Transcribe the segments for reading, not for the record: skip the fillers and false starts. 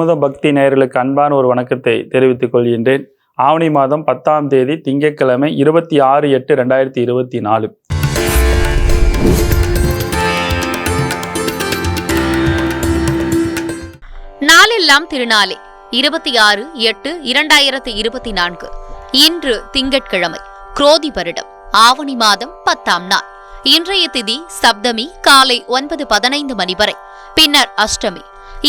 குமுத பக்தி நேயர்களுக்கு அன்பான ஒரு வணக்கத்தை தெரிவித்துக் கொள்கின்றேன். ஆவணி மாதம் 10ஆம் தேதி திங்கட்கிழமை 26/8/2024. நாளெல்லாம் திருநாளே 26/8/2024. இன்று திங்கட்கிழமை, குரோதி வருடம் ஆவணி மாதம் 10ஆம் நாள். இன்றைய திதி சப்தமி காலை 9:15 மணி வரை, பின்னர் அஷ்டமி.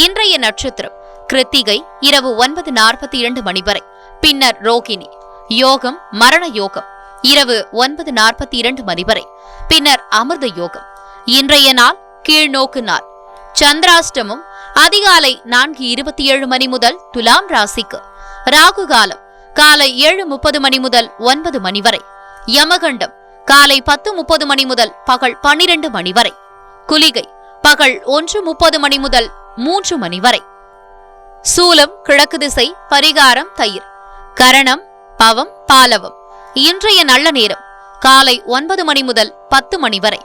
இன்றைய நட்சத்திரம் கிருத்திகை இரவு 9:42 மணி வரை, பின்னர் ரோகிணி. யோகம் மரண யோகம் இரவு 9:42 மணி வரை, பின்னர் அமிர்த யோகம். இன்றைய நாள் கீழ்நோக்கு நாள். சந்திராஷ்டமம் அதிகாலை 4:27 மணி முதல் துலாம் ராசிக்கு. ராகு காலம் காலை 7:30 மணி முதல் 9 மணி வரை. யமகண்டம் காலை 10:30 மணி முதல் பகல் 12 மணி வரை. குளிகை பகல் 1:30 மணி முதல் 3 மணி வரை. சூலம் கிழக்கு திசை. பரிகாரம் தயிர். கரணம் பவம் பாலவம். இன்றைய நல்ல நேரம் காலை 9 மணி முதல் 10 மணி வரை,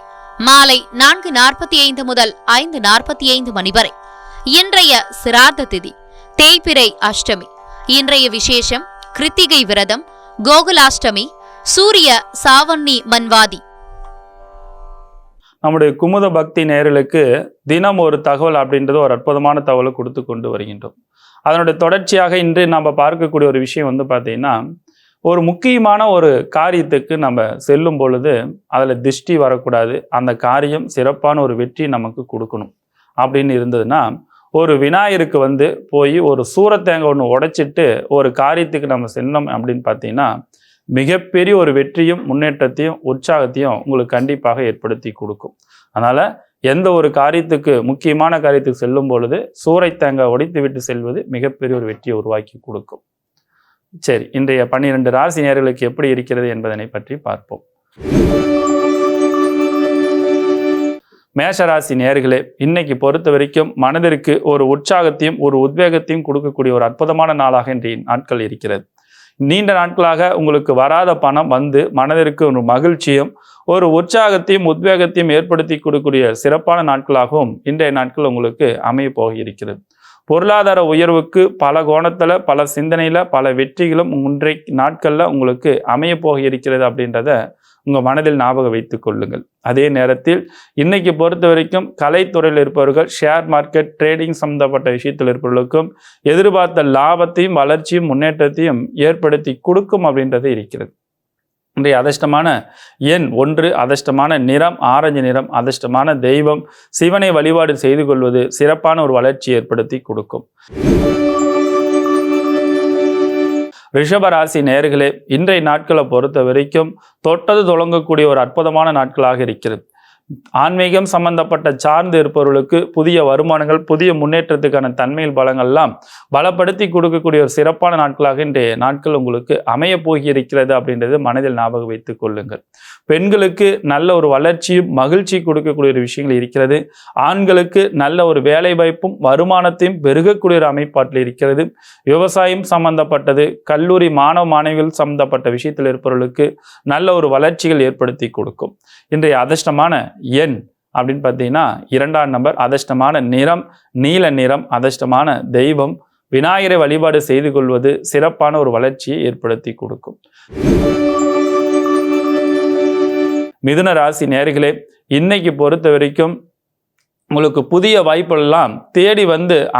மாலை 4:45 முதல் 5:45 மணி வரை. இன்றைய சிரார்த்த திதி தேய்பிறை அஷ்டமி. இன்றைய விசேஷம் கிருத்திகை விரதம், கோகுலாஷ்டமி, சூரிய சாவன்னி மன்வாதி. நம்முடைய குமுத பக்தி நேயர்களுக்கு தினம் ஒரு தகவல் அப்படின்றது ஒரு அற்புதமான தகவலை கொடுத்து கொண்டு வருகின்றோம். அதனுடைய தொடர்ச்சியாக இன்று நம்ம பார்க்கக்கூடிய ஒரு விஷயம் பார்த்தீங்கன்னா, ஒரு முக்கியமான ஒரு காரியத்துக்கு நம்ம செல்லும் பொழுது அதில் திருஷ்டி வரக்கூடாது, அந்த காரியம் சிறப்பான ஒரு வெற்றி நமக்கு கொடுக்கணும் அப்படின்னு இருந்ததுன்னா, ஒரு விநாயகருக்கு போய் ஒரு சூரத்தேங்காய் ஒன்று உடைச்சிட்டு ஒரு காரியத்துக்கு நம்ம செல்லணும் அப்படின்னு பார்த்தீங்கன்னா, மிகப்பெரிய ஒரு வெற்றியும் முன்னேற்றத்தையும் உற்சாகத்தையும் உங்களுக்கு கண்டிப்பாக ஏற்படுத்தி கொடுக்கும். அதனால் எந்த ஒரு காரியத்துக்கு முக்கியமான காரியத்துக்கு செல்லும் பொழுது சூறை தேங்காய் உடைத்து விட்டு செல்வது மிகப்பெரிய ஒரு வெற்றியை உருவாக்கி கொடுக்கும். சரி, இன்றைய 12 ராசி நேயர்களுக்கு எப்படி இருக்கிறது என்பதனை பற்றி பார்ப்போம். மேஷராசி நேயர்களே, இன்னைக்கு பொறுத்த வரைக்கும் மனதிற்கு ஒரு உற்சாகத்தையும் ஒரு உத்வேகத்தையும் கொடுக்கக்கூடிய ஒரு அற்புதமான நாளாக இன்றைய நாட்கள் இருக்கிறது. நீண்ட நாட்களாக உங்களுக்கு வராத பணம் மனதிற்கு ஒரு மகிழ்ச்சியும் ஒரு உற்சாகத்தையும் உத்வேகத்தையும் ஏற்படுத்தி கொடுக்கக்கூடிய சிறப்பான நாட்களாகவும் இன்றைய நாட்கள் உங்களுக்கு அமைய போக இருக்கிறது. பொருளாதார உயர்வுக்கு பல கோணத்தில் பல சிந்தனையில் பல வெற்றிகளும் இன்றைய நாட்களில் உங்களுக்கு அமைய போக இருக்கிறது அப்படின்றத உங்கள் மனதில் ஞாபகம் வைத்துக் கொள்ளுங்கள். அதே நேரத்தில் இன்னைக்கு பொறுத்த வரைக்கும் கலைத்துறையில் இருப்பவர்கள், ஷேர் மார்க்கெட் ட்ரேடிங் சம்பந்தப்பட்ட விஷயத்தில் இருப்பவர்களுக்கும் எதிர்பார்த்த லாபத்தையும் வளர்ச்சியும் முன்னேற்றத்தையும் ஏற்படுத்தி கொடுக்கும் அப்படின்றது இருக்கிறது. இன்றைய அதிர்ஷ்டமான எண் 1, அதிர்ஷ்டமான நிறம் ஆரஞ்சு நிறம், அதிர்ஷ்டமான தெய்வம் சிவனை வழிபாடு செய்து கொள்வது சிறப்பான ஒரு வளர்ச்சி ஏற்படுத்தி கொடுக்கும். ரிஷபராசி நேயர்களே, இன்றைய நாட்களை பொறுத்த வரைக்கும் தொட்டது தொடங்கக்கூடிய ஒரு அற்புதமான நாட்களாக இருக்கிறது. ஆன்மீகம் சம்பந்தப்பட்ட சார்ந்து இருப்பவர்களுக்கு புதிய வருமானங்கள், புதிய முன்னேற்றத்துக்கான தன்மையில் பலங்கள்லாம் பலப்படுத்தி கொடுக்கக்கூடிய ஒரு சிறப்பான நாட்களாக இன்றைய நாட்கள் உங்களுக்கு அமைய போகி இருக்கிறது அப்படின்றது மனதில் ஞாபகம் வைத்துக் கொள்ளுங்கள். பெண்களுக்கு நல்ல ஒரு வளர்ச்சியும் மகிழ்ச்சி கொடுக்கக்கூடிய ஒரு விஷயங்கள் இருக்கிறது. ஆண்களுக்கு நல்ல ஒரு வேலை வாய்ப்பும் வருமானத்தையும் பெருகக்கூடிய ஒரு அமைப்பாட்டில் இருக்கிறது. விவசாயம் சம்பந்தப்பட்டது, கல்லூரி மாணவ மாணவிகள் சம்பந்தப்பட்ட விஷயத்தில் இருப்பவர்களுக்கு நல்ல ஒரு வளர்ச்சிகள் ஏற்படுத்தி கொடுக்கும். இன்றைய அதிர்ஷ்டமான எண் அப்படின்னு பார்த்தீங்கன்னா 2ஆம் நம்பர், அதிர்ஷ்டமான நிறம் நீல நிறம், அதிர்ஷ்டமான தெய்வம் விநாயகரை வழிபாடு செய்து கொள்வது சிறப்பான ஒரு வளர்ச்சியை ஏற்படுத்தி கொடுக்கும். மிதுன ராசி நேயர்களே, இன்னைக்கு பொறுத்த வரைக்கும் உங்களுக்கு புதிய வாய்ப்புகளெல்லாம் தேடி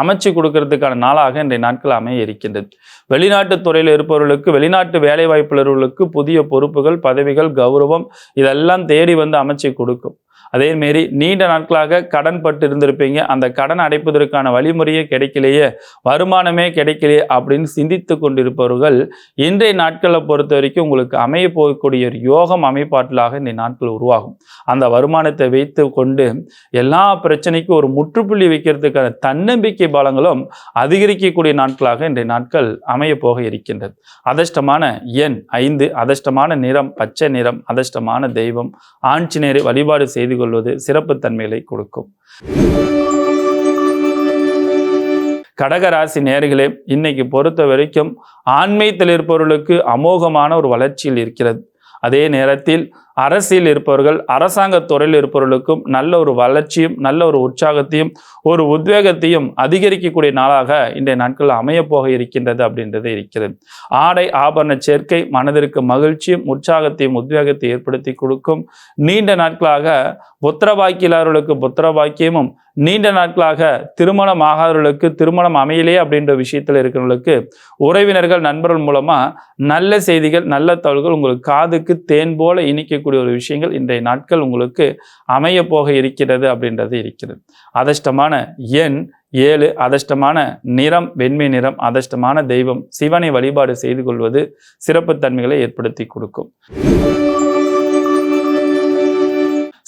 அமைச்சு கொடுக்கறதுக்கான நாளாக இன்றைய நாட்கள் அமைய இருக்கின்றது. வெளிநாட்டு துறையில் இருப்பவர்களுக்கு, வெளிநாட்டு வேலை வாய்ப்புள்ளவர்களுக்கு புதிய பொறுப்புகள், பதவிகள், கௌரவம் இதெல்லாம் தேடி அமைச்சு கொடுக்கும். அதேமாரி நீண்ட நாட்களாக கடன் பட்டு இருந்திருப்பீங்க, அந்த கடன் அடைப்பதற்கான வழிமுறையே கிடைக்கலையே, வருமானமே கிடைக்கலையே அப்படின்னு சிந்தித்து கொண்டிருப்பவர்கள் இன்றைய நாட்களை பொறுத்த வரைக்கும் உங்களுக்கு அமைய போகக்கூடிய ஒரு யோகம் அமைப்பாட்டிலாக இன்றைய நாட்கள் உருவாகும். அந்த வருமானத்தை வைத்து கொண்டு எல்லா பிரச்சனைக்கும் ஒரு முற்றுப்புள்ளி வைக்கிறதுக்கான தன்னம்பிக்கை பலங்களும் அதிகரிக்கக்கூடிய நாட்களாக இன்றைய நாட்கள் அமைய போக இருக்கின்றது. அதிர்ஷ்டமான எண் 5, அதிர்ஷ்டமான நிறம் பச்சை நிறம், அதிர்ஷ்டமான தெய்வம் ஆஞ்சநேயரை வழிபாடு செய்து கொள்வது சிறப்பு தன்மைகளை கொடுக்கும். கடகராசி நேயர்களே, இன்னைக்கு பொறுத்த வரைக்கும் ஆன்மீகத்தில் இருப்பவர்களுக்கு அமோகமான ஒரு வளர்ச்சியில் இருக்கிறது. அதே நேரத்தில் அரசியல் இருப்பவர்கள், அரசாங்க துறையில் இருப்பவர்களுக்கும் நல்ல ஒரு வளர்ச்சியும் நல்ல ஒரு உற்சாகத்தையும் ஒரு உத்வேகத்தையும் அதிகரிக்கக்கூடிய நாளாக இன்றைய நாட்கள் அமைய போக இருக்கின்றது அப்படின்றது இருக்கிறது. ஆடை ஆபரண சேர்க்கை மனதிற்கு மகிழ்ச்சியும் உற்சாகத்தையும் உத்வேகத்தை ஏற்படுத்தி கொடுக்கும். நீண்ட நாட்களாக புத்திரபாக்கியர்களுக்கு புத்திரபாக்கியமும், நீண்ட நாட்களாக திருமணம் ஆகாதவர்களுக்கு திருமணம் அமையலே அப்படின்ற விஷயத்தில் இருக்கிறவர்களுக்கு உறவினர்கள் நண்பர்கள் மூலமா நல்ல செய்திகள் நல்ல தகவல்கள் உங்களுக்கு காதுக்கு தேன் போல இனிக்கக்கூடிய ஒரு விஷயங்கள் இன்றைய நாட்கள் உங்களுக்கு அமைய போக இருக்கிறது அப்படின்றது இருக்கிறது. அதிர்ஷ்டமான எண் 7, அதிர்ஷ்டமான நிறம் வெண்மை நிறம், அதிர்ஷ்டமான தெய்வம் சிவனை வழிபாடு செய்து கொள்வது சிறப்பு தன்மைகளை ஏற்படுத்தி கொடுக்கும்.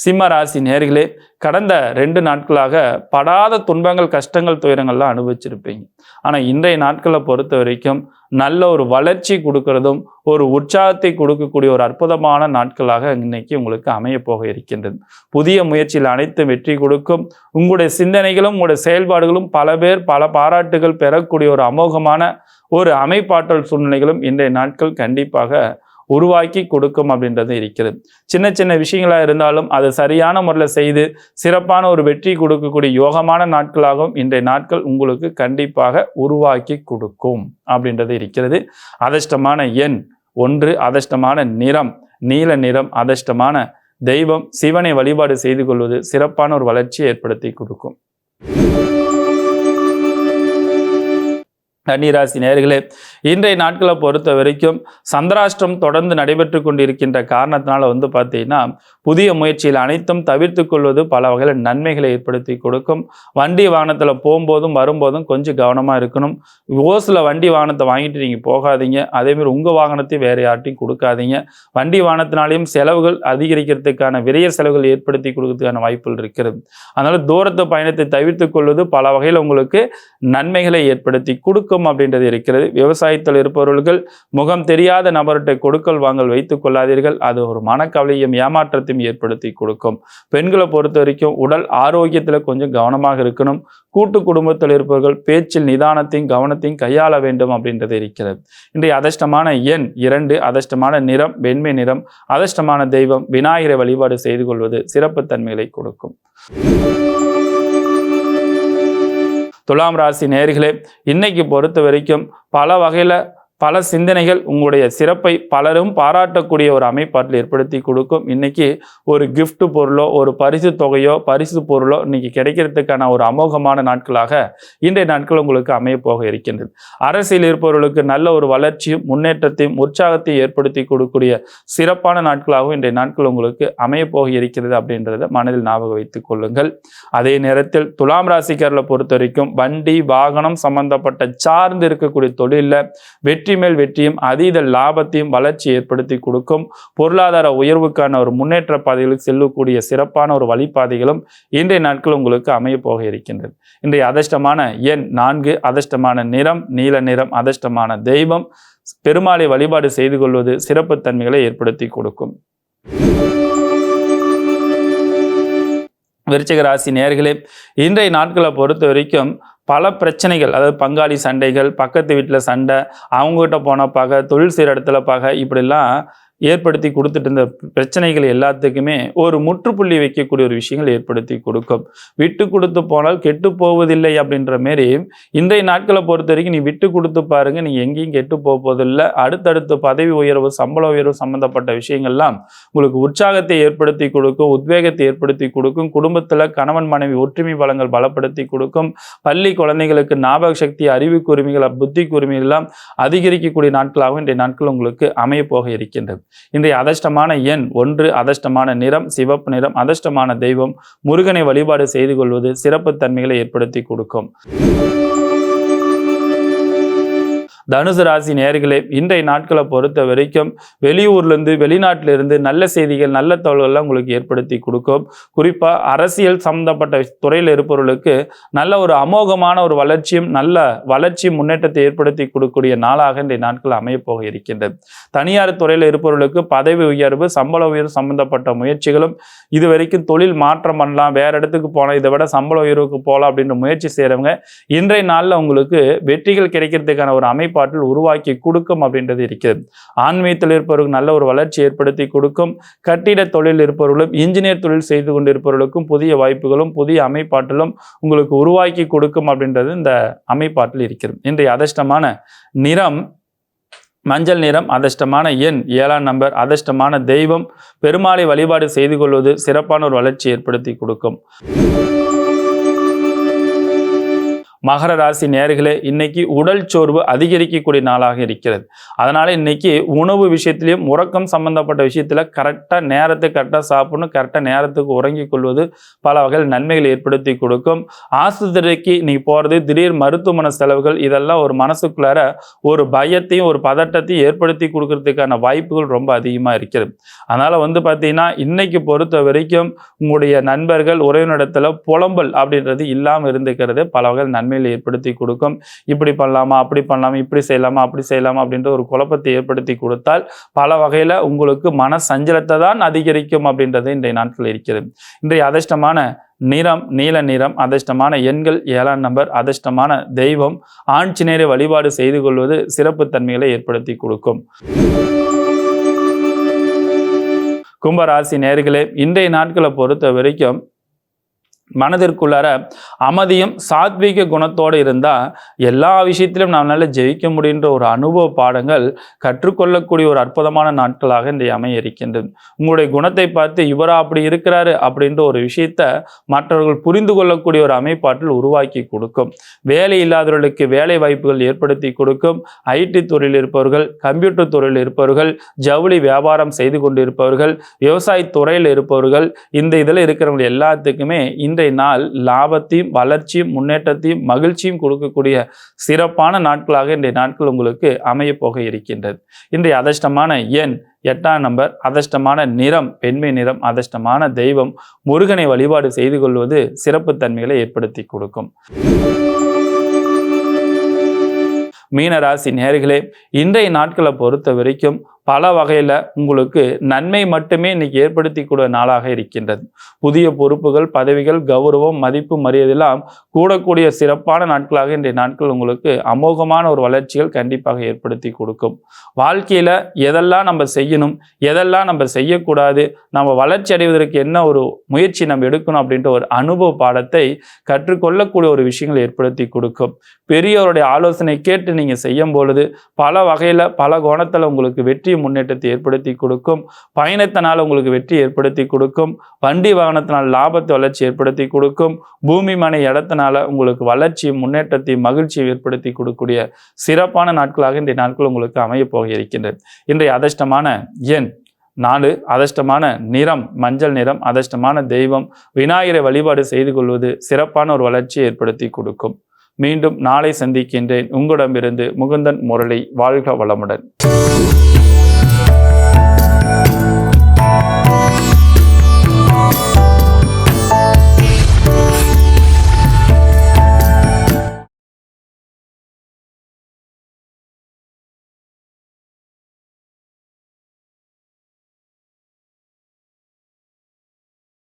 சிம்ம ராசி நேயர்களே, கடந்த 2 நாட்களாக படாத துன்பங்கள் கஷ்டங்கள் துயரங்கள்லாம் அனுபவிச்சிருப்பீங்க. ஆனால் இன்றைய நாட்களை பொறுத்த வரைக்கும் நல்ல ஒரு வளர்ச்சி கொடுக்கறதும் ஒரு உற்சாகத்தை கொடுக்கக்கூடிய ஒரு அற்புதமான நாட்களாக இன்னைக்கு உங்களுக்கு அமைய போக இருக்கின்றது. புதிய முயற்சியில் அனைத்து வெற்றி கொடுக்கும். உங்களுடைய சிந்தனைகளும் உங்களுடைய செயல்பாடுகளும் பல பேர் பல பாராட்டுகள் பெறக்கூடிய ஒரு அமோகமான ஒரு அமைப்பாற்றல் சூழ்நிலைகளும் இன்றைய நாட்கள் கண்டிப்பாக உருவாக்கி கொடுக்கும் அப்படின்றது இருக்கிறது. சின்ன சின்ன விஷயங்களாக இருந்தாலும் அதை சரியான முறையில் செய்து சிறப்பான ஒரு வெற்றி கொடுக்கக்கூடிய யோகமான நாட்களாகவும் இன்றைய நாட்கள் உங்களுக்கு கண்டிப்பாக உருவாக்கி கொடுக்கும் அப்படின்றது இருக்கிறது. அதிர்ஷ்டமான எண் 1, அதிர்ஷ்டமான நிறம் நீல நிறம், அதிர்ஷ்டமான தெய்வம் சிவனை வழிபாடு செய்து கொள்வது சிறப்பான ஒரு வளர்ச்சியை ஏற்படுத்தி கொடுக்கும். கன்னிராசி நேயர்களே, இன்றைய நாட்களை பொறுத்த வரைக்கும் சந்திராஷ்டிரம் தொடர்ந்து நடைபெற்று கொண்டிருக்கின்ற காரணத்தினால பார்த்தீங்கன்னா புதிய முயற்சியில் அனைத்தும் தவிர்த்து கொள்வது பல வகையில் நன்மைகளை ஏற்படுத்தி கொடுக்கும். வண்டி வாகனத்தில் போகும்போதும் வரும்போதும் கொஞ்சம் கவனமாக இருக்கணும். ஓசில் வண்டி வாகனத்தை வாங்கிட்டு நீங்கள் போகாதீங்க. அதேமாதிரி உங்கள் வாகனத்தை வேறு யார்ட்டையும் கொடுக்காதீங்க. வண்டி வாகனத்தினாலையும் செலவுகள் அதிகரிக்கிறதுக்கான விரைய செலவுகள் ஏற்படுத்தி கொடுக்கறதுக்கான வாய்ப்புகள் இருக்கிறது. அதனால் தூரத்து பயணத்தை தவிர்த்து கொள்வது பல வகையில் உங்களுக்கு நன்மைகளை ஏற்படுத்தி கொடுக்கும் அப்படின்றது இருக்கிறது. விவசாயத்தில் இருப்பவர்கள் முகம் தெரியாத நபர்கிட்ட கொடுக்கல் வாங்கல் வைத்துக் கொள்ளாதீர்கள். அது ஒரு மனக்கவலையும் ஏமாற்றத்தையும் ஏற்படுத்தி கொடுக்கும். பெண்களை பொறுத்த வரைக்கும் உடல் ஆரோக்கியத்தில் கொஞ்சம் கவனமாக இருக்கணும். கூட்டு குடும்பத்தில் இருப்பவர்கள் பேச்சில் நிதானத்தையும் கவனத்தையும் கையாள வேண்டும் அப்படின்றது இருக்கிறது. இன்றைய அதிர்ஷ்டமான எண் 2, அதிர்ஷ்டமான நிறம் வெண்மை நிறம், அதிர்ஷ்டமான தெய்வம் விநாயகரை வழிபாடு செய்து கொள்வது சிறப்பு தன்மைகளை கொடுக்கும். துலாம் ராசி நேயர்களே, இன்னைக்கு பொறுத்த வரைக்கும் பல வகையில் பல சிந்தனைகள் உங்களுடைய சிறப்பை பலரும் பாராட்டக்கூடிய ஒரு அமைப்பாட்டில் ஏற்படுத்தி கொடுக்கும். இன்னைக்கு ஒரு gift பொருளோ ஒரு பரிசு தொகையோ பரிசு பொருளோ இன்னைக்கு கிடைக்கிறதுக்கான ஒரு அமோகமான நாட்களாக இன்றைய நாட்கள் உங்களுக்கு அமைய போக இருக்கின்றது. அரசியல் இருப்பவர்களுக்கு நல்ல ஒரு வளர்ச்சியும் முன்னேற்றத்தையும் உற்சாகத்தையும் ஏற்படுத்தி கொடுக்கக்கூடிய சிறப்பான நாட்களாகவும் இன்றைய நாட்கள் உங்களுக்கு அமைய போக இருக்கிறது அப்படின்றத மனதில் ஞாபகம் வைத்துக் கொள்ளுங்கள். அதே நேரத்தில் துலாம் ராசிக்காரர்களை பொறுத்த வரைக்கும் வண்டி வாகனம் சம்பந்தப்பட்ட சார்ந்து இருக்கக்கூடிய தொழிலில் வெற்றி மேல் வெற்றியும் அதீத லாபத்தையும் வளர்ச்சி ஏற்படுத்தி கொடுக்கும். பொருளாதார உயர்வுக்கான ஒரு முன்னேற்ற பாதைகளுக்கு செல்லக்கூடிய சிறப்பான ஒரு வழிபாதைகளும் இன்றைய நாட்கள் உங்களுக்கு அமைய போக இருக்கின்றது. இன்றைய அதிர்ஷ்டமான எண் 4, அதிர்ஷ்டமான நிறம் நீல நிறம், அதிர்ஷ்டமான தெய்வம் பெருமாளை வழிபாடு செய்து கொள்வது சிறப்பு தன்மைகளை ஏற்படுத்தி கொடுக்கும். விருச்சிக ராசி நேயர்களே, இன்றைய நாட்களை பொறுத்த வரைக்கும் பல பிரச்சனைகள், அதாவது பங்காளி சண்டைகள், பக்கத்து வீட்டில் சண்டை, அவங்ககிட்ட போன பகை, தொழில் செய்கிற இடத்துல பகை, இப்படிலாம் ஏற்படுத்தி கொடுத்துட்டு இருந்த பிரச்சனைகள் எல்லாத்துக்குமே ஒரு முற்றுப்புள்ளி வைக்கக்கூடிய ஒரு விஷயங்கள் ஏற்படுத்தி கொடுக்கும். விட்டு கொடுத்து போனால் கெட்டு போவதில்லை அப்படின்ற மாரி இன்றைய நாட்களை பொறுத்த வரைக்கும் நீ விட்டு கொடுத்து பாருங்க, நீ எங்கேயும் கெட்டு போவதில்லை. அடுத்தடுத்து பதவி உயர்வு சம்பள உயர்வு சம்பந்தப்பட்ட விஷயங்கள்லாம் உங்களுக்கு உற்சாகத்தை ஏற்படுத்தி கொடுக்கும், உத்வேகத்தை ஏற்படுத்தி கொடுக்கும். குடும்பத்தில் கணவன் மனைவி ஒற்றுமை பலங்கள் பலப்படுத்தி கொடுக்கும். பள்ளி குழந்தைகளுக்கு ஞாபக சக்தி அறிவு கூர்மைகள் புத்தி கூர்மைகள் எல்லாம் அதிகரிக்கக்கூடிய நாட்களாகவும் இன்றைய நாட்கள் உங்களுக்கு அமைய போக இருக்கின்றது. இன்றைய அதிர்ஷ்டமான எண் 1, அதிர்ஷ்டமான நிறம் சிவப்பு நிறம், அதிர்ஷ்டமான தெய்வம் முருகனை வழிபாடு செய்து கொள்வது சிறப்பு தன்மைகளை ஏற்படுத்தி கொடுக்கும். தனுசு ராசி நேயர்களே, இன்றைய நாட்களை பொறுத்த வரைக்கும் வெளியூர்லேருந்து வெளிநாட்டிலிருந்து நல்ல செய்திகள் நல்ல தகவல்கள்லாம் உங்களுக்கு ஏற்படுத்தி கொடுக்கும். குறிப்பாக அரசியல் சம்பந்தப்பட்ட துறையில் இருப்பவர்களுக்கு நல்ல ஒரு அமோகமான ஒரு வளர்ச்சியும் நல்ல வளர்ச்சி முன்னேற்றத்தை ஏற்படுத்தி கொடுக்கக்கூடிய நாளாக இன்றைய நாட்கள் அமையப்போக இருக்கின்றது. தனியார் துறையில் இருப்பவர்களுக்கு பதவி உயர்வு சம்பள உயர்வு சம்பந்தப்பட்ட முயற்சிகளும், இது வரைக்கும் தொழில் மாற்றம் பண்ணலாம், வேற இடத்துக்கு போனால் இதை விட சம்பள உயர்வுக்கு போகலாம் அப்படின்ற முயற்சி செய்கிறவங்க இன்றைய நாளில் உங்களுக்கு வெற்றிகள் கிடைக்கிறதுக்கான ஒரு அமைப்பு அமைப்பாற்றல் உருவாக்கி கொடுக்கும் அப்படின்றது இருக்கிறது. ஆன்மீகத்தில் இருப்பவர்களுக்கு நல்ல ஒரு வளர்ச்சி ஏற்படுத்தி கொடுக்கும். கட்டிட தொழில் இருப்பவர்களும் இன்ஜினியர் தொழில் செய்து கொண்டிருப்பவர்களுக்கும் புதிய வாய்ப்புகளும் புதிய அமைப்பாற்றலும் உங்களுக்கு உருவாக்கி கொடுக்கும் அப்படின்றது இந்த அமைப்பாற்றல் இருக்கிறது. இன்றைய அதிர்ஷ்டமான நிறம் மஞ்சள் நிறம், அதிர்ஷ்டமான எண் 7ஆம் நம்பர், அதிர்ஷ்டமான தெய்வம் பெருமாளை வழிபாடு செய்து கொள்வது சிறப்பான ஒரு வளர்ச்சி ஏற்படுத்தி கொடுக்கும். மகர ராசி நேயர்களே, இன்னைக்கு உடல் சோர்வு அதிகரிக்கக்கூடிய நாளாக இருக்கிறது. அதனால இன்னைக்கு உணவு விஷயத்திலையும் உறக்கம் சம்பந்தப்பட்ட விஷயத்துல கரெக்டாக சாப்பிடணும், கரெக்டாக நேரத்துக்கு உறங்கிக் கொள்வது பல வகையில் நன்மைகள் ஏற்படுத்தி கொடுக்கும். ஆஸ்பத்திரிக்கு நீ போறது, திடீர் மருத்துவமனை செலவுகள், இதெல்லாம் ஒரு மனசுக்குள்ளார ஒரு பயத்தையும் ஒரு பதட்டத்தையும் ஏற்படுத்தி கொடுக்கறதுக்கான வாய்ப்புகள் ரொம்ப அதிகமாக இருக்கிறது. அதனால பார்த்தீங்கன்னா இன்னைக்கு பொறுத்த வரைக்கும் உங்களுடைய நண்பர்கள் உறவினரிடத்துல புலம்பல் அப்படின்றது இல்லாமல் இருந்துக்கிறது பல வகையில் நன்மை ஏற்படுத்தி கொடுக்கும். இப்படி பண்ணலாமா, அப்படி பண்ணலாமா, இப்படி செய்யலாமா, அப்படி செய்யலாமா அப்படின்ற ஒரு குழப்பத்தை ஏற்படுத்தி கொடுத்தால் பல வகையில உங்களுக்கு மன சஞ்சலத்தை தான் அதிகரிக்கும் அப்படின்றது இன்றைய நாட்கள் இருக்கிறது. இன்றைய அதிர்ஷ்டமான நிறம் நீல நிறம், அதிர்ஷ்டமான எண்கள் 7ஆம் நம்பர், அதிர்ஷ்டமான தெய்வம் ஆஞ்சநேயரை வழிபாடு செய்து கொள்வது சிறப்பு தன்மைகளை ஏற்படுத்தி கொடுக்கும். கும்பராசி நேயர்களே, இன்றைய நாட்களை பொறுத்த வரைக்கும் மனதிற்குள்ளார அமைதியும் சாத்வீக குணத்தோடு இருந்தால் எல்லா விஷயத்திலும் நம்மளால ஜெயிக்க முடிகின்ற ஒரு அனுபவ பாடங்கள் கற்றுக்கொள்ளக்கூடிய ஒரு அற்புதமான நாட்களாக இன்றைய அமைய இருக்கின்றது. உங்களுடைய குணத்தை பார்த்து இவரா அப்படி இருக்கிறாரு அப்படின்ற ஒரு விஷயத்த மற்றவர்கள் புரிந்து கொள்ளக்கூடிய ஒரு அமைப்பாற்றல் உருவாக்கி கொடுக்கும். வேலை இல்லாதவர்களுக்கு வேலை வாய்ப்புகள் ஏற்படுத்தி கொடுக்கும். ஐடி துறையில் இருப்பவர்கள், கம்ப்யூட்டர் துறையில் இருப்பவர்கள், ஜவுளி வியாபாரம் செய்து கொண்டிருப்பவர்கள், விவசாய துறையில் இருப்பவர்கள், இந்த இதில் இருக்கிறவங்க எல்லாத்துக்குமே இன்றைய நாள் லாபத்தையும் வளர்ச்சியும் முன்னேற்றத்தையும் மகிழ்ச்சியும் கொடுக்கக்கூடிய சிறப்பான நாட்களாக இன்றைய நாட்கள் உங்களுக்கு அமைய போக இருக்கின்றது. இன்றைய அதிர்ஷ்டமான எண் 8ஆம் நம்பர், அதிர்ஷ்டமான நிறம் வெண்மை நிறம், அதிர்ஷ்டமான தெய்வம் முருகனை வழிபாடு செய்து கொள்வது சிறப்பு தன்மைகளை ஏற்படுத்தி கொடுக்கும். மீனராசி நேயர்களே, இன்றைய நாட்களை பொறுத்த வரைக்கும் பல வகையில் உங்களுக்கு நன்மை மட்டுமே இன்னைக்கு ஏற்படுத்தி கூடிய நாளாக இருக்கின்றது. புதிய பொறுப்புகள், பதவிகள், கௌரவம், மதிப்பு, மரியாதையெல்லாம் கூடக்கூடிய சிறப்பான நாட்களாக இன்றைய நாட்கள் உங்களுக்கு அமோகமான ஒரு வளர்ச்சிகள் கண்டிப்பாக ஏற்படுத்தி கொடுக்கும். வாழ்க்கையில் எதெல்லாம் நம்ம செய்யணும், எதெல்லாம் நம்ம செய்யக்கூடாது, நம்ம வளர்ச்சி அடைவதற்கு என்ன ஒரு முயற்சி நம்ம எடுக்கணும் அப்படின்ற ஒரு அனுபவ பாடத்தை கற்றுக்கொள்ளக்கூடிய ஒரு விஷயங்கள் ஏற்படுத்தி கொடுக்கும். பெரியவருடைய ஆலோசனை கேட்டு நீங்கள் செய்யும் பொழுது பல வகையில் பல கோணத்தில் உங்களுக்கு வெற்றி முன்னேற்றத்தை ஏற்படுத்தி கொடுக்கும். பயணத்தினால் உங்களுக்கு வெற்றி ஏற்படுத்தி கொடுக்கும். வண்டி வாகனத்தினால் லாபத்தை வளர்ச்சி ஏற்படுத்தி கொடுக்கும். பூமி மனை இடத்தினால உங்களுக்கு வளர்ச்சியும் முன்னேற்றத்தையும் மகிழ்ச்சியை ஏற்படுத்தி கொடுக்கக்கூடிய சிறப்பான நாட்களாக இன்றைய நாட்கள் உங்களுக்கு அமைய போக இருக்கின்றது. இன்றைய அதிர்ஷ்டமான எண் 4, அதிர்ஷ்டமான நிறம் மஞ்சள் நிறம், அதிர்ஷ்டமான தெய்வம் விநாயகரை வழிபாடு செய்து கொள்வது சிறப்பான ஒரு வளர்ச்சியை ஏற்படுத்தி கொடுக்கும். மீண்டும் நாளை சந்திக்கின்றேன். உங்களிடமிருந்து முகுந்தன் முரளி. வாழ்க வளமுடன்.